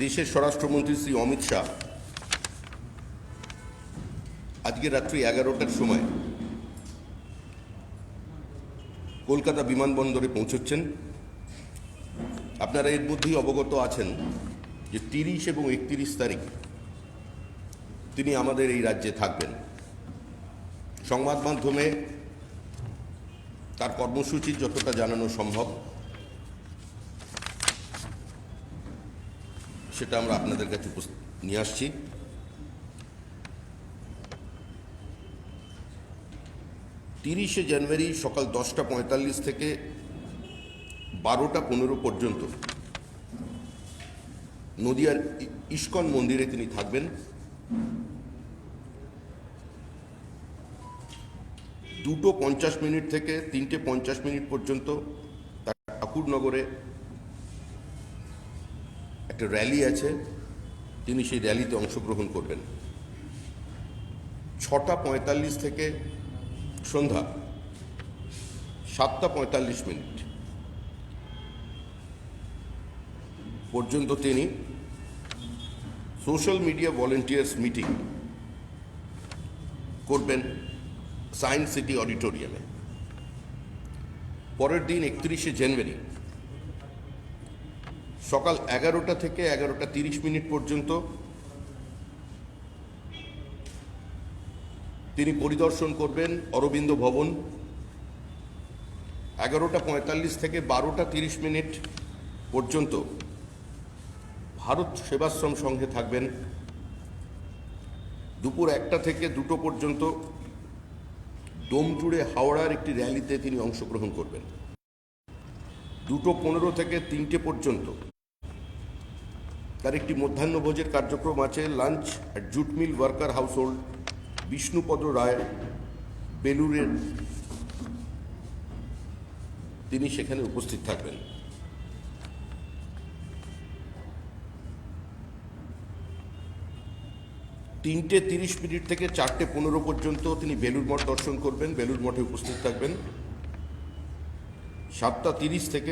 দেশের স্বরাষ্ট্রমন্ত্রী শ্রী অমিত শাহ আজকে রাত্রি 11টার সময় কলকাতা বিমানবন্দরে পৌঁছচ্ছেন। আপনারা এর মধ্যেই অবগত আছেন যে 30 এবং 31 তারিখ তিনি আমাদের এই রাজ্যে থাকবেন। সংবাদ মাধ্যমে তার কর্মসূচি যতটা জানানো সম্ভব সেটা আমরা আপনাদের কাছে নিয়ে আসছি। 30শে জানুয়ারি সকাল 10টা 45 থেকে 12টা 15 পর্যন্ত নদিয়ার ইস্কন মন্দিরে তিনি থাকবেন। 2:50 থেকে 3:50 পর্যন্ত তার ঠাকুরনগরে একটা র্যালি আছে, তিনি সেই র্যালিতে অংশগ্রহণ করবেন। 6টা 45 থেকে সন্ধ্যা 7টা 45 পর্যন্ত তিনি সোশ্যাল মিডিয়া ভলেন্টিয়ার্স মিটিং করবেন সায়েন্স সিটি অডিটোরিয়ামে। পরের দিন 31শে জানুয়ারি সকাল 11টা থেকে 11টা 30 পর্যন্ত তিনি পরিদর্শন করবেন অরবিন্দ ভবন। 11টা 45 থেকে 12টা 30 পর্যন্ত ভারত সেবাশ্রম সংঘে থাকবেন। দুপুর 1টা থেকে 2টো পর্যন্ত ডোমজুড়ে হাওড়ার একটি র্যালিতে তিনি অংশগ্রহণ করবেন। 2:15 থেকে 3টে পর্যন্ত তার একটি মধ্যাহ্নভোজের কার্যক্রম আছে, lunch at jute mill worker household, Bishnupada Roy, বেলুরের। তিনি সেখানে উপস্থিত থাকবেন। 3:30 থেকে 4:15 পর্যন্ত তিনি বেলুর মঠ দর্শন করবেন, বেলুর মঠে উপস্থিত থাকবেন। 7টা 30 থেকে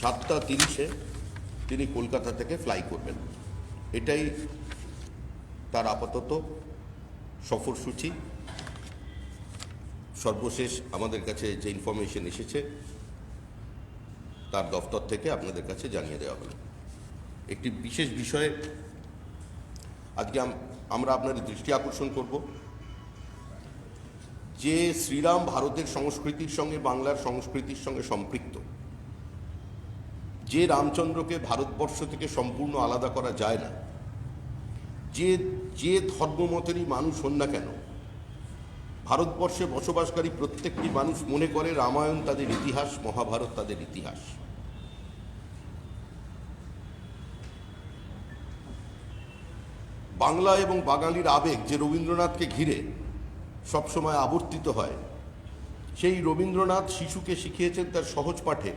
7টা 30 তিনি কলকাতা থেকে ফ্লাই করবেন। এটাই তার আপাতত সফরসূচি। সর্বশেষ আমাদের কাছে যে ইনফরমেশন এসেছে তার দফতর থেকে আপনাদের কাছে জানিয়ে দেওয়া হলো। একটি বিশেষ বিষয়ে আজকে আমরা আপনাদের দৃষ্টি আকর্ষণ করব যে শ্রীরাম ভারতের সংস্কৃতির সঙ্গে, বাংলার সংস্কৃতির সঙ্গে সম্পৃক্ত। যে রামচন্দ্রকে ভারতবর্ষ থেকে সম্পূর্ণ আলাদা করা যায় না, যে ধর্মমতেরই মানুষ হন না কেন, ভারতবর্ষে বসবাসকারী প্রত্যেকটি মানুষ মনে করে রামায়ণ তাদের ইতিহাস, মহাভারত তাদের ইতিহাস। বাংলা এবং বাঙালির আবেগ যে রবীন্দ্রনাথকে ঘিরে সবসময় আবর্তিত হয়, সেই রবীন্দ্রনাথ শিশুকে শিখিয়েছেন তার সহজ পাঠে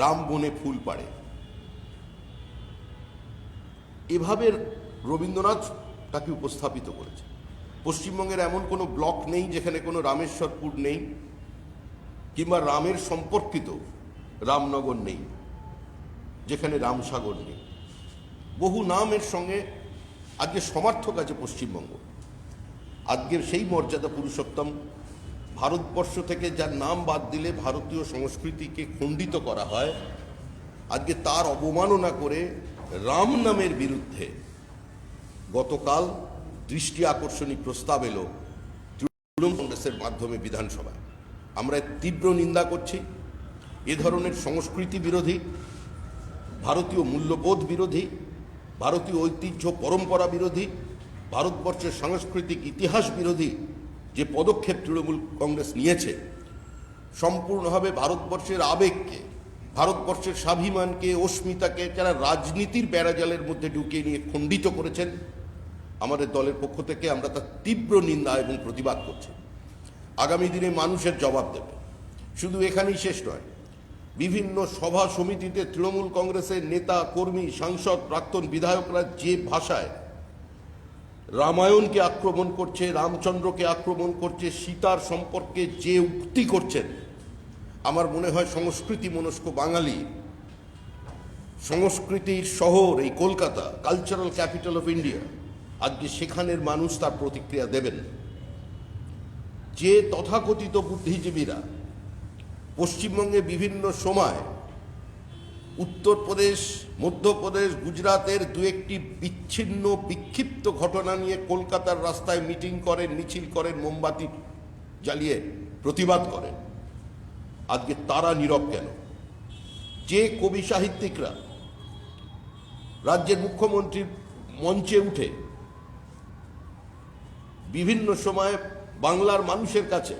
রাম বনে ফুল পাড়ে। এভাবে রবীন্দ্রনাথ তাকে উপস্থাপিত করেছে। পশ্চিমবঙ্গের এমন কোনো ব্লক নেই যেখানে কোনো রামেশ্বরপুর নেই, কিংবা রামের সম্পর্কিত রামনগর নেই, যেখানে রামসাগর নেই। বহু নামের সঙ্গে আজকে সমার্থক আছে পশ্চিমবঙ্গ। আজকের সেই মর্যাদা পুরুষোত্তম ভারতবর্ষ থেকে যার নাম বাদ দিলে ভারতীয় সংস্কৃতিকে খণ্ডিত করা হয়, আজকে তার অবমাননা করে রাম নামের বিরুদ্ধে গতকাল দৃষ্টি আকর্ষণী প্রস্তাব এলো তৃণমূল কংগ্রেসের মাধ্যমে বিধানসভায়। আমরা তীব্র নিন্দা করছি। এ ধরনের সংস্কৃতি বিরোধী, ভারতীয় মূল্যবোধ বিরোধী, ভারতীয় ঐতিহ্য পরম্পরা বিরোধী, ভারতবর্ষের সাংস্কৃতিক ইতিহাস বিরোধী যে পদক্ষেপ তৃণমূল কংগ্রেস নিয়েছে, সম্পূর্ণভাবে ভারতবর্ষের আবেগকে, ভারতবর্ষের স্বাভিমানকে, অস্মিতাকে যারা রাজনীতির বেড়াজালের মধ্যে ঢুকিয়ে নিয়ে খণ্ডিত করেছেন, আমাদের দলের পক্ষ থেকে আমরা তার তীব্র নিন্দা এবং প্রতিবাদ করছি। আগামী দিনে মানুষের জবাব দেবে। শুধু এখানেই শেষ নয়, বিভিন্ন সভা সমিতিতে তৃণমূল কংগ্রেসের নেতা, কর্মী, সাংসদ, প্রাক্তন বিধায়করা যে ভাষায় রামায়ণকে আক্রমণ করছে, রামচন্দ্রকে আক্রমণ করছে, সীতার সম্পর্কে যে উক্তি করছেন, আমার মনে হয় সংস্কৃতি মনস্ক বাঙালি সংস্কৃতির শহর এই Kolkata, cultural capital of India, আজকে সেখানের মানুষ তার প্রতিক্রিয়া দেবেন। যে তথাকথিত বুদ্ধিজীবীরা পশ্চিমবঙ্গে বিভিন্ন সময় উত্তরপ্রদেশ, মধ্যপ্রদেশ, গুজরাতের দু একটি বিচ্ছিন্ন বিক্ষিপ্ত ঘটনা নিয়ে কলকাতার রাস্তায় মিটিং করেন, মিছিল করেন, মোমবাতি জ্বালিয়ে প্রতিবাদ করেন, আজকে তারা নীরব কেন? যে কবি সাহিত্যিকরা রাজ্যের মুখ্যমন্ত্রীর মঞ্চে উঠে বিভিন্ন সময় বাংলার মানুষের কাছে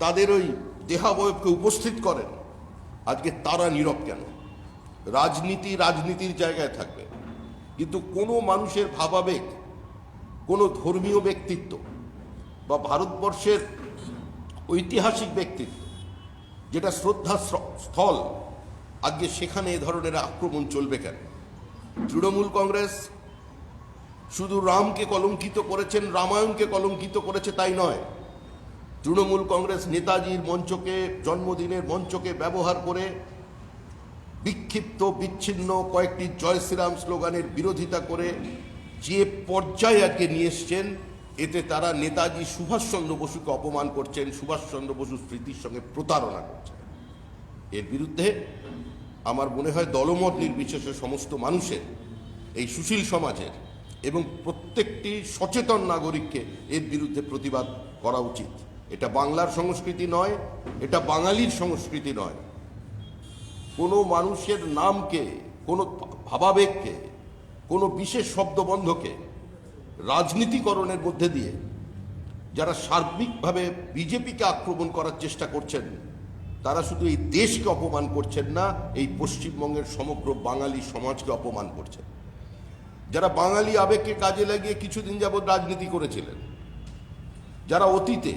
তাদের ওই দেহাবয়বকে উপস্থিত করেন, আজকে তারা নীরব কেন? রাজনীতি রাজনীতির জায়গায় থাকবে, কিন্তু কোনো মানুষের ভাবাবেগ, কোনো ধর্মীয় ব্যক্তিত্ব বা ভারতবর্ষের ঐতিহাসিক ব্যক্তিত্ব যেটা শ্রদ্ধা স্থল, আজকে সেখানে এ ধরনের আক্রমণ চলবে কেন? তৃণমূল কংগ্রেস শুধু রামকে কলঙ্কিত করেছেন, রামায়ণকে কলঙ্কিত করেছে তাই নয়, তৃণমূল কংগ্রেস নেতাজির মঞ্চকে, জন্মদিনের মঞ্চকে ব্যবহার করে বিক্ষিপ্ত বিচ্ছিন্ন কয়েকটি জয় শ্রীরাম স্লোগানের বিরোধিতা করে যে পর্যায়ে আজকে নিয়ে এসছেন, এতে তারা নেতাজি সুভাষচন্দ্র বসুকে অপমান করছেন, সুভাষচন্দ্র বসুর স্মৃতির সঙ্গে প্রতারণা করছেন। এর বিরুদ্ধে আমার মনে হয় দলমত নির্বিশেষে সমস্ত মানুষের, এই সুশীল সমাজের এবং প্রত্যেকটি সচেতন নাগরিককে এর বিরুদ্ধে প্রতিবাদ করা উচিত। এটা বাংলার সংস্কৃতি নয়, এটা বাঙালির সংস্কৃতি নয়। কোনো মানুষের নামকে, কোনো ভাবাবেগকে, কোনো বিশেষ শব্দবন্ধকে রাজনীতিকরণের মধ্যে দিয়ে যারা সার্বিকভাবে বিজেপিকে আক্রমণ করার চেষ্টা করছেন, তারা শুধু এই দেশকে অপমান করছেন না, এই পশ্চিমবঙ্গের সমগ্র বাঙালি সমাজকে অপমান করছেন। যারা বাঙালি আবেগকে কাজে লাগিয়ে কিছুদিন যাবৎ রাজনীতি করেছিলেন, যারা অতীতে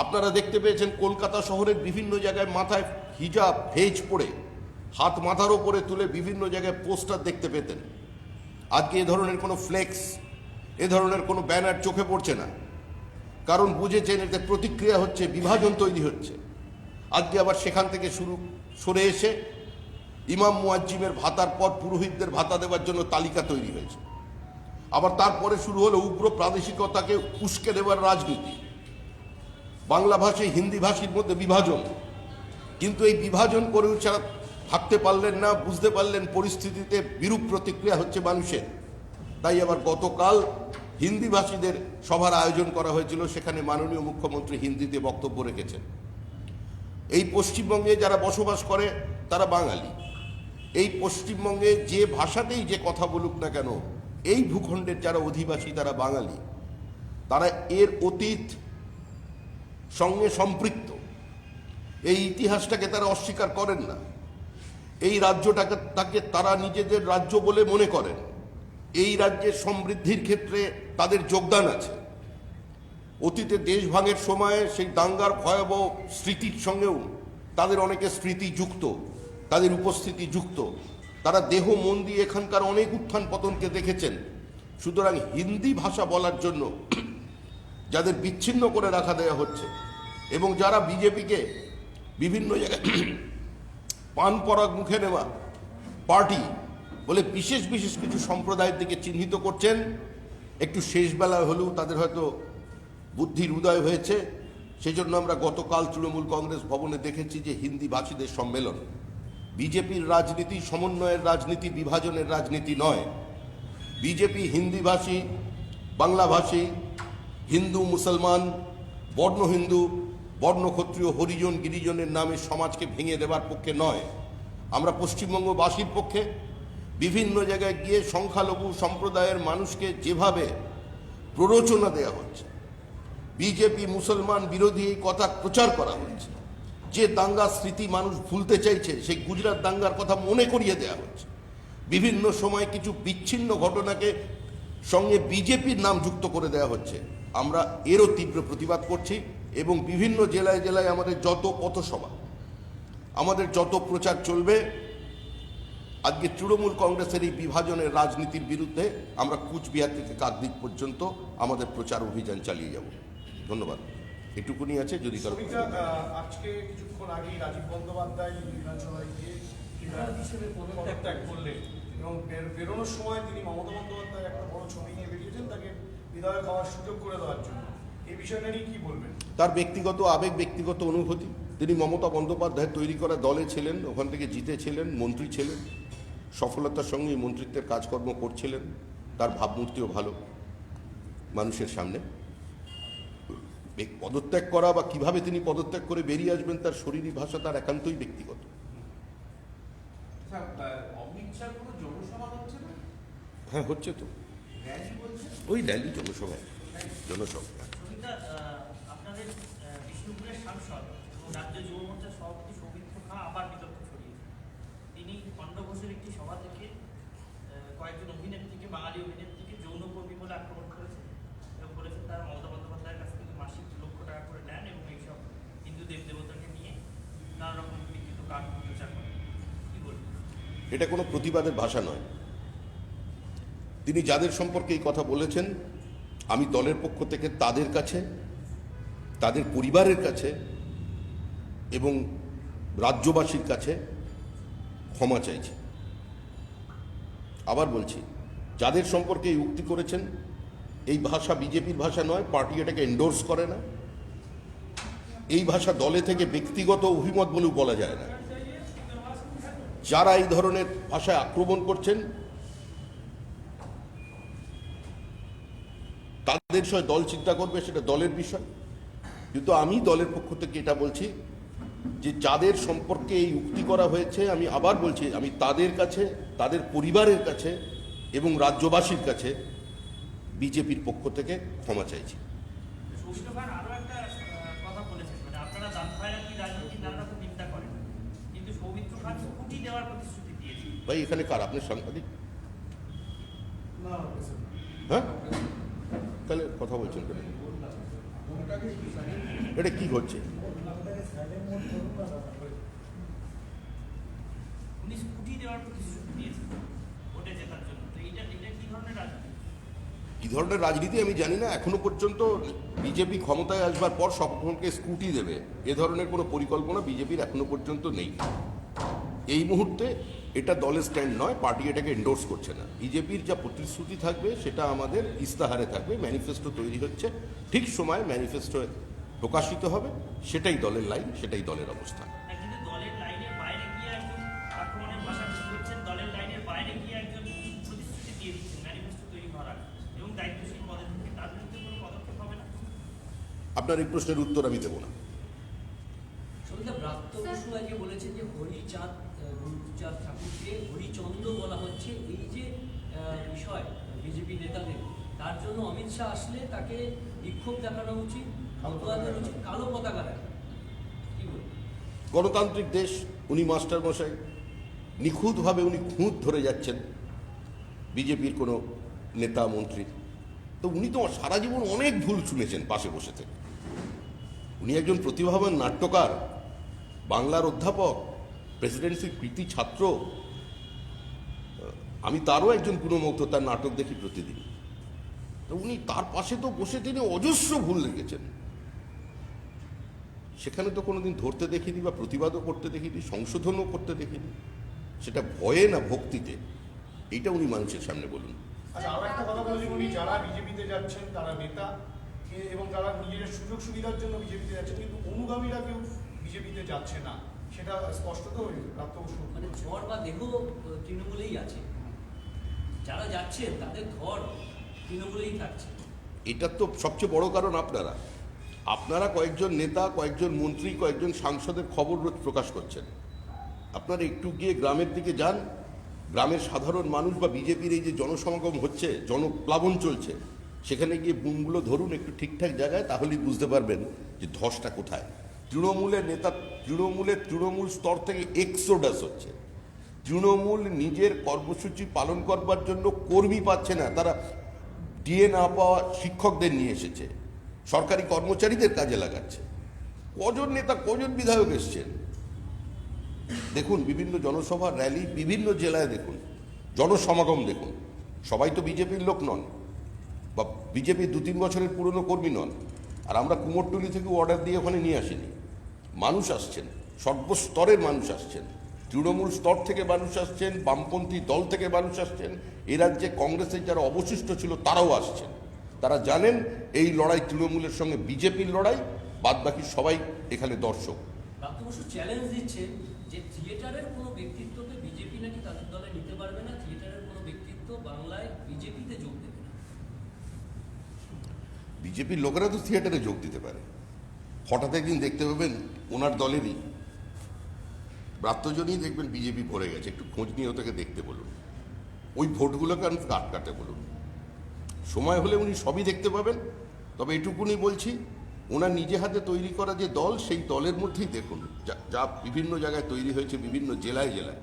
আপনারা দেখতে পেয়েছেন কলকাতা শহরের বিভিন্ন জায়গায় মাথায় হিজাব, ভেজ পরে, হাত মাথার ওপরে তুলে বিভিন্ন জায়গায় পোস্টার দেখতে পেতেন, আজকে এ ধরনের কোনো ফ্লেক্স, এ ধরনের কোনো ব্যানার চোখে পড়ছে না, কারণ বুঝেছেন এতে প্রতিক্রিয়া হচ্ছে, বিভাজন তৈরি হচ্ছে। আজকে আবার সেখান থেকে সরে এসে ইমাম মুয়াজ্জিমের ভাতার পর পুরোহিতদের ভাতা দেওয়ার জন্য তালিকা তৈরি হয়েছে। আবার তারপরে শুরু হলো উগ্র প্রাদেশিকতাকে উস্কে দেওয়ার রাজনীতি, বাংলা ভাষী হিন্দি ভাষীর মধ্যে বিভাজন। কিন্তু এই বিভাজন করেও ছাড়া থাকতে পারলেন না, বুঝতে পারলেন পরিস্থিতিতে বিরূপ প্রতিক্রিয়া হচ্ছে মানুষের। তাই আবার গতকাল হিন্দি ভাষীদের সভার আয়োজন করা হয়েছিল, সেখানে মাননীয় মুখ্যমন্ত্রী হিন্দিতে বক্তব্য রেখেছেন। এই পশ্চিমবঙ্গে যারা বসবাস করে তারা বাঙালি, এই পশ্চিমবঙ্গে যে ভাষাতেই যে কথা বলুক না কেন, এই ভূখণ্ডের যারা অধিবাসী তারা বাঙালি, তারা এর অতীত সঙ্গে সম্পৃক্ত, এই ইতিহাসটাকে তারা অস্বীকার করেন না, এই রাজ্যটাকে তারা নিজেদের রাজ্য বলে মনে করেন, এই রাজ্যের সমৃদ্ধির ক্ষেত্রে তাদের যোগদান আছে। অতীতে দেশ ভাঙের সময় সেই দাঙ্গার ভয়াবহ স্মৃতির সঙ্গেও তাদের অনেকে স্মৃতি যুক্ত, তাদের উপস্থিতি যুক্ত, তারা দেহ মন দিয়ে এখানকার অনেক উত্থান পতনকে দেখেছেন। সুতরাং হিন্দি ভাষা বলার জন্য যাদের বিচ্ছিন্ন করে রাখা দেওয়া হচ্ছে এবং যারা বিজেপিকে বিভিন্ন জায়গায় পান পরাগ মুখে নেওয়া পার্টি বলে বিশেষ বিশেষ কিছু সম্প্রদায়ের দিকে চিহ্নিত করছেন, একটু শেষ বেলায় হলেও তাদের হয়তো বুদ্ধির উদয় হয়েছে। সেই জন্য আমরা গতকাল তৃণমূল কংগ্রেস ভবনে দেখেছি যে হিন্দি ভাষীদের সম্মেলন। বিজেপির রাজনীতি সমন্বয়ের রাজনীতি, বিভাজনের রাজনীতি নয়। বিজেপি হিন্দিভাষী, বাংলাভাষী, হিন্দু মুসলমান, বর্ণ হিন্দু, বর্ণক্ষত্রিয়, হরিজন গিরিজনের নামে সমাজকে ভেঙে দেওয়ার পক্ষে নয়। আমরা পশ্চিমবঙ্গবাসীর পক্ষে বিভিন্ন জায়গায় গিয়ে সংখ্যালঘু সম্প্রদায়ের মানুষকে যেভাবে প্ররোচনা দেওয়া হচ্ছে, বিজেপি মুসলমান বিরোধী এই কথা প্রচার করা হচ্ছে, যে দাঙ্গার স্মৃতি মানুষ ভুলতে চাইছে সেই গুজরাট দাঙ্গার কথা মনে করিয়ে দেওয়া হচ্ছে, বিভিন্ন সময় কিছু বিচ্ছিন্ন ঘটনাকে সঙ্গে বিজেপির নাম যুক্ত করে দেওয়া হচ্ছে। আমরা এরও তীব্র প্রতিবাদ করছি এবং বিভিন্ন জেলায় জেলায় আমাদের যত পথসভা, আমাদের যত প্রচার চলবে, আজকে তৃণমূল কংগ্রেসের এই বিভাজনের রাজনীতির বিরুদ্ধে আমরা কুচবিহার থেকে কাকদ্বীপ পর্যন্ত আমাদের প্রচার অভিযান চালিয়ে যাব। ধন্যবাদ। এটুকুনি আছে। যদি কারো আজকে কিছুক্ষণ আগেই রাজীব বন্দ্যোপাধ্যায় বিধানসভায় গিয়ে বিধায়ক হিসেবে পদত্যাগ করলেন এবং বেরোনোর সময় তিনি মমতা বন্দ্যোপাধ্যায়ের একটা বড় ছবি নিয়ে বেরিয়েছেন তাকে বিধায়ক হওয়ার সুযোগ করে দেওয়ার জন্য। এই বিষয়টা নিয়ে কি বলবেন? তার ব্যক্তিগত আবেগ, ব্যক্তিগত অনুভূতি। তিনি মমতা বন্দ্যোপাধ্যায় তৈরি করা দলে ছিলেন, ওখান থেকে জিতেছিলেন, মন্ত্রী ছিলেন, সফলতার সঙ্গে এই মন্ত্রিত্বের কাজকর্ম করছিলেন। তার ভাবমূর্তিও ভালো মানুষের সামনে। পদত্যাগ করা বা কিভাবে তিনি পদত্যাগ করে বেরিয়ে আসবেন, তার শরীরী ভাষা তার একান্তই ব্যক্তিগত। হ্যাঁ, হচ্ছে তো, ওই র্যালি, জনসভা। আপনাদের বিষ্ণুপুরের সাংসদ এবং রাজ্য যুব মোর্চার সভাপতি সৌমিত্র খাঁ আবার বিতর্ক ছড়িয়েছেন। তিনি খণ্ড ঘোষের একটি সভা থেকে কয়েকজন অভিনেত্রীকে, বাঙালি অভিনেত্রীকে যৌনকর্মী বলে আক্রমণ করেছেন এবং বলেছেন তারা মমতা বন্দ্যোপাধ্যায়ের কাছ থেকে মাসিক 2 লক্ষ টাকা করে নেন এবং এইসব হিন্দু দেব দেবতাকে নিয়ে নানা রকম বিকৃত কাজ প্রচার করেন। কি বলবেন? এটা কোনো প্রতিবাদের ভাষা নয়। তিনি যাদের সম্পর্কে এই কথা বলেছেন, আমি দলের পক্ষ থেকে তাদের কাছে, তাদের পরিবারের কাছে এবং রাজ্যবাসীর কাছে ক্ষমা চাইছি। আবার বলছি, যাদের সম্পর্কে এই উক্তি করেছেন, এই ভাষা বিজেপির ভাষা নয়, পার্টি এটাকে এন্ডোর্স করে না। এই ভাষা দলে থেকে ব্যক্তিগত অভিমত বলেও বলা যায় না। যারা এই ধরনের ভাষায় আক্রমণ করছেন তাদের বিষয়ে দল চিন্তা করবে, সেটা দলের বিষয়। কিন্তু আমি দলের পক্ষ থেকে এটা বলছি যে যাদের সম্পর্কে এই উক্তি করা হয়েছে, আমি আবার বলছি, আমি তাদের কাছে, তাদের পরিবারের কাছে এবং রাজ্যবাসীর কাছে বিজেপির পক্ষ থেকে ক্ষমা চাইছি। সৌমিত্র খান আরো একটা কথা বলেছেন, মানে আপনারা দাঁতভাইরাতি রাজনীতি নানা রকম নিন্দা করেন, কিন্তু সৌমিত্র খান স্কুটি দেওয়ার প্রতিশ্রুতি দিয়েছেন। ভাই, এখানে কার? আপনি সাংবাদিক? হ্যাঁ, তাহলে কথা বলছেন কেন? এটা কি হচ্ছে? উনি স্কুটি দেওয়ার প্রতিশ্রুতি দিয়েছেন ভোটে জেতার জন্য। তো এটা কি ধরনের রাজনীতি? কি ধরনের রাজনীতি আমি জানি না। এখনো পর্যন্ত বিজেপি ক্ষমতায় আসবার পর সকলকে স্কুটি দেবে এ ধরনের কোনো পরিকল্পনা বিজেপির এখনো পর্যন্ত নেই। এই মুহূর্তে এটা দলের স্ট্যান্ড নয়, পার্টি এটাকে এন্ডোর্স করছে না। বিজেপির যা প্রতিশ্রুতি থাকবে সেটা আমাদের ইস্তাহারে থাকবে, ম্যানিফেস্টো তৈরি হচ্ছে, ঠিক সময় ম্যানিফেস্টো প্রকাশিত হবে। সেটাই দলের লাইন, সেটাই দলের অবস্থান। কিন্তু দলের লাইনের বাইরে গিয়ে একজন আক্রমণের ভাষা ইউজ করছেন, দলের লাইনের বাইরে গিয়ে একজন প্রতিশ্রুতি দিয়ে দিচ্ছেন ম্যানিফেস্টো তৈরি করার এবং দায়িত্বশীল পদে থেকে, তার বিরুদ্ধে কোনো পদক্ষেপ হবে না? আপনার এই প্রশ্নের উত্তর আমি দেব না। ব্রাত্য বসু আজকে বলেছেন যে হরিচাঁদ ঠাকুরকে হরিচন্দ্র বলা হচ্ছে। এই যে বিষয় বিজেপি নেতাদের, তার জন্য অমিত শাহ আসলে তাকে বিক্ষোভ দেখানো উচিত, উচিত কালো পতাকা দেখা। কি বলবেন? গণতান্ত্রিক দেশ, উনি মাস্টার মশাই, নিখুঁতভাবে উনি খুঁত ধরে যাচ্ছেন বিজেপির কোনো নেতা মন্ত্রী। তো উনি তো সারা জীবন অনেক ভুল শুনেছেন পাশে বসে থেকে। উনি একজন প্রতিভাবান নাট্যকার, বাংলার অধ্যাপক, প্রেসিডেন্সির কৃতি ছাত্র। আমি তারও একজন গুণমুগ্ধ, তার নাটক দেখি প্রতিদিন। তো উনি তার পাশে তো বসে তিনি অজস্র ভুল রেখেছেন। সেখানে তো কোনোদিন ধরতে দেখিনি বা প্রতিবাদও করতে দেখিনি, সংশোধনও করতে দেখিনি। সেটা ভয়ে না ভক্তিতে, এইটা উনি মানুষের সামনে বলুন। আচ্ছা, আরো একটা কথা বলছি, উনি যারা বিজেপিতে যাচ্ছেন তারা নেতা এবং যারা নিজেদের সুযোগ সুবিধার জন্য বিজেপিতে যাচ্ছেন, কিন্তু অনুগামীরা কেউ বিজেপিতে যাচ্ছে না, সেটা স্পষ্ট তো প্রাপ্ত। মানে ঝড় বা দেহ তৃণমূলেই আছে, যারা যাচ্ছেন তাদের ঘর তৃণমূলেই থাকছে। এটার তো সবচেয়ে বড় কারণ আপনারা কয়েকজন নেতা, কয়েকজন মন্ত্রী, কয়েকজন সাংসদের খবর রোজ প্রকাশ করছেন। আপনারা একটু গিয়ে গ্রামের দিকে যান, গ্রামের সাধারণ মানুষ বা বিজেপির এই যে জনসমাগম হচ্ছে, জনপ্লাবন চলছে, সেখানে গিয়ে বুমগুলো ধরুন একটু ঠিকঠাক জায়গায়, তাহলেই বুঝতে পারবেন যে ধসটা কোথায়। তৃণমূলের নেতা, তৃণমূল স্তর থেকে এক্সোডাস হচ্ছে। তৃণমূল নিজের কর্মসূচি পালন করবার জন্য কর্মী পাচ্ছে না, তারা ডিএ না পাওয়া শিক্ষকদের নিয়ে এসেছে, সরকারি কর্মচারীদের কাজে লাগাচ্ছে। কজন নেতা, কজন বিধায়ক এসছেন দেখুন, বিভিন্ন জনসভা, র্যালি, বিভিন্ন জেলায় দেখুন, জনসমাগম দেখুন। সবাই তো বিজেপির লোক নন বা বিজেপির 2-3 বছরের পুরনো কর্মী নন। আর আমরা কুমোরটুলি থেকে অর্ডার দিয়ে ওখানে নিয়ে আসিনি। মানুষ আসছেন, সর্বস্তরের মানুষ আসছেন, তৃণমূল স্তর থেকে মানুষ আসছেন, বামপন্থী দল থেকে মানুষ আসছেন, এ রাজ্যে কংগ্রেসের যারা অবশিষ্ট ছিল তারাও আসছেন। তারা জানেন এই লড়াই তৃণমূলের সঙ্গে বিজেপির লড়াই, বাদবাকি সবাই এখানে দর্শক। প্রাপ্ত বসু চ্যালেঞ্জ দিচ্ছেন যে থিয়েটারের কোনো ব্যক্তিত্বকে বিজেপি নাকি তাদের দলে নিতে পারবে না, থিয়েটারের কোনো ব্যক্তিত্ব বাংলায় বিজেপিতে যোগ দেবে না। বিজেপির লোকেরা তো থিয়েটারে যোগ দিতে পারে। হঠাৎ একদিন দেখতে পাবেন ওনার দলেরই ব্রাত্যজনই দেখবেন বিজেপি ভরে গেছে, একটু খোঁজ নিয়ে ওটাকে দেখতে বলুন, ওই ভোটগুলোকে কাটতে বলুন। সময় হলে উনি সবই দেখতে পাবেন। তবে এটুকুনি বলছি, ওনার নিজে হাতে তৈরি করা যে দল, সেই দলের মধ্যেই দেখুন যা বিভিন্ন জায়গায় তৈরি হয়েছে, বিভিন্ন জেলায় জেলায়,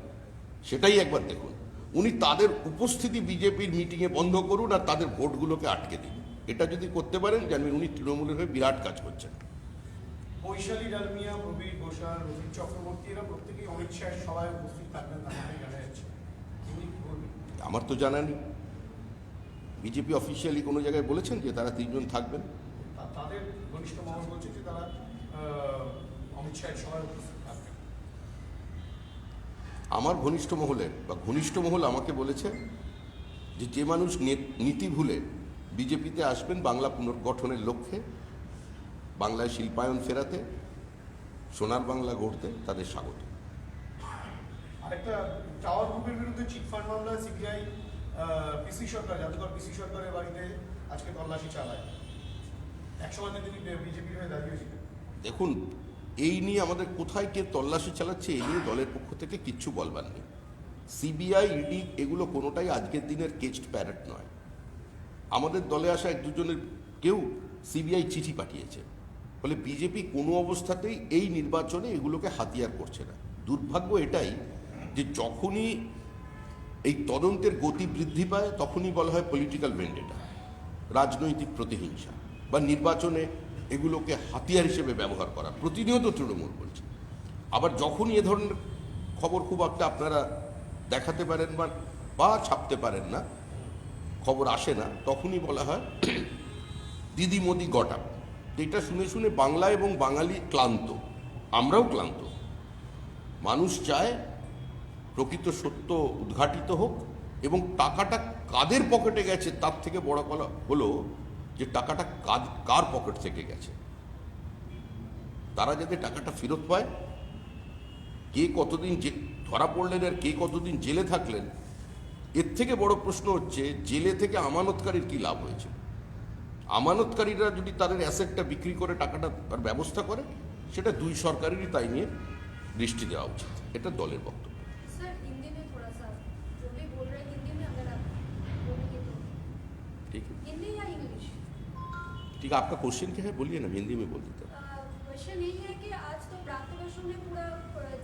সেটাই একবার দেখুন। উনি তাদের উপস্থিতি বিজেপির মিটিংয়ে বন্ধ করুন আর তাদের ভোটগুলোকে আটকে দিন। এটা যদি করতে পারেন জানবেন উনি তৃণমূলের হয়ে বিরাট কাজ করছেন। বৈশালী ডালমিয়া, প্রবীর ঘোষাল, রবীন চক্রবর্তী এরা প্রত্যেকেই অমিত শাহের সভায় উপস্থিত থাকবেন, তাদের জানা যাচ্ছে। তিনি কি বলবেন? আমার তো জানা নেই, বিজেপি অফিসিয়ালি কোনো জায়গায় বলেছেন যে তারা 3 জন থাকবেন। তাদের ঘনিষ্ঠ মহল বলছে যে তারা অমিত শাহের সভায় উপস্থিত থাকবেন। আমার ঘনিষ্ঠ মহল আমাকে বলেছে যে মানুষ নীতি ভুলে বিজেপিতে আসবেন বাংলা পুনর্গঠনের লক্ষ্যে, বাংলায় শিল্পায়ন ফেরাতে, সোনার বাংলা গড়তে, তাদের স্বাগত। আরেকটা, টাওয়ার গ্রুপের বিরুদ্ধে চিটফান্ড মামলায় সিবিআই পিসি সরকার, জাদুকর পিসি সরকারের বাড়িতে আজকে তল্লাশি চালায়। একসময় তিনি বিজেপির হয়ে দাঁড়িয়েছিলেন। দেখুন, এই নিয়ে আমাদের কোথায় কে তল্লাশি চালাচ্ছে এই নিয়ে দলের পক্ষ থেকে কিচ্ছু বলবার নেই। সিবিআই, ইডি এগুলো কোনোটাই আজকের দিনের কেস্ট প্যারেড নয়। আমাদের দলে আসা 1-2 জনের কেউ সিবিআই চিঠি পাঠিয়েছে, ফলে বিজেপি কোনো অবস্থাতেই এই নির্বাচনে এগুলোকে হাতিয়ার করছে না। দুর্ভাগ্য এটাই যে যখনই এই তদন্তের গতি বৃদ্ধি পায় তখনই বলা হয় পলিটিক্যাল ভেন্ডেটা, রাজনৈতিক প্রতিহিংসা, বা নির্বাচনে এগুলোকে হাতিয়ার হিসেবে ব্যবহার করা, প্রতিনিয়ত তৃণমূল বলছে। আবার যখনই এ ধরনের খবর খুব একটা আপনারা দেখাতে পারেন বা ছাপতে পারেন না, খবর আসে না, তখনই বলা হয় দিদি মোদি গট আপ। এটা শুনে শুনে বাংলা এবং বাঙালি ক্লান্ত, আমরাও ক্লান্ত। মানুষ চায় প্রকৃত সত্য উদ্ঘাটিত হোক, এবং টাকাটা কাদের পকেটে গেছে তার থেকে বড় কথা হলো যে টাকাটা কার পকেট থেকে গেছে। তারা যাতে টাকাটা ফেরত পায়, কে কতদিন ধরা পড়লেন আর কে কতদিন জেলে থাকলেন, এর থেকে বড় প্রশ্ন হচ্ছে জেলে থেকে আমানতকারীর কি লাভ হয়েছে। আমানতকারীরা যদি তাদের অ্যাসেটটা বিক্রি করে টাকাটা তার ব্যবস্থা করে, সেটা 2 সরকারেরই তাই নিয়ে দৃষ্টি দেওয়া উচিত। এটা দলের বক্তব্য। सर हिंदी में थोड़ा सा जो भी बोल रहे हैं हिंदी में अगर आप बोलेंगे तो ठीक है, हिंदी या इंग्लिश। ठीक है। आपका क्वेश्चन क्या है, बोलिए ना, हिंदी में बोल देता हूँ। क्वेश्चन यही है कि आज तो प्राप्त वर्षों ने पूरा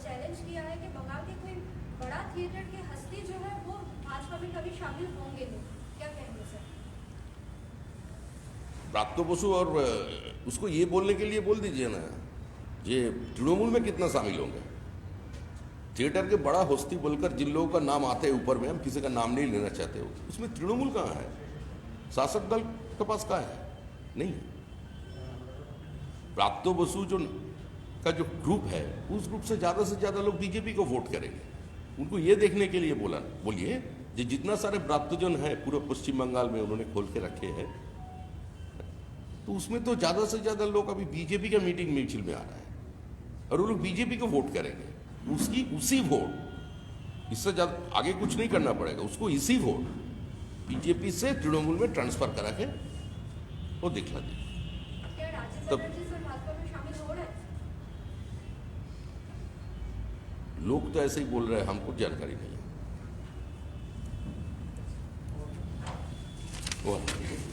चैलेंज किया है कि बंगाल के कोई बड़ा थिएटर की हस्ती जो है वो भाजपा में कभी शामिल होंगे नहीं, क्या कहेंगे सर? प्राप्त बसु और उसको ये बोलने के लिए बोल दीजिए ना, ये तृणमूल में कितना शामिल होंगे। थिएटर के बड़ा हस्ती बोलकर जिन लोगों का नाम आता है ऊपर में, हम किसी का नाम नहीं लेना चाहते हो, उसमें तृणमूल कहाँ है, शासक दल के पास कहाँ है, नहीं। प्राप्त बसु का जो ग्रुप है, उस ग्रुप से ज़्यादा लोग बीजेपी को वोट करेंगे। उनको ये देखने के लिए बोलिए कि जितना सारे प्राप्तजन हैं पूरे पश्चिम बंगाल में उन्होंने खोल के रखे हैं, तो उसमें तो ज़्यादा से ज़्यादा लोग अभी बीजेपी का मीटिंग मिছিল में आ रहा है और वो लोग बीजेपी को वोट करेंगे। उसी वोट, इससे ज़्यादा आगे कुछ नहीं करना पड़ेगा, उसको इसी वोट बीजेपी से तृणमूल में ट्रांसफर करा के वो दिखला दी। क्या राजीव तब- बनर्जी सर भाजपा में शामिल हो रहे हैं? लोग तो ऐसे ही बोल रहे हैं, हमको जानकारी नहीं है। वो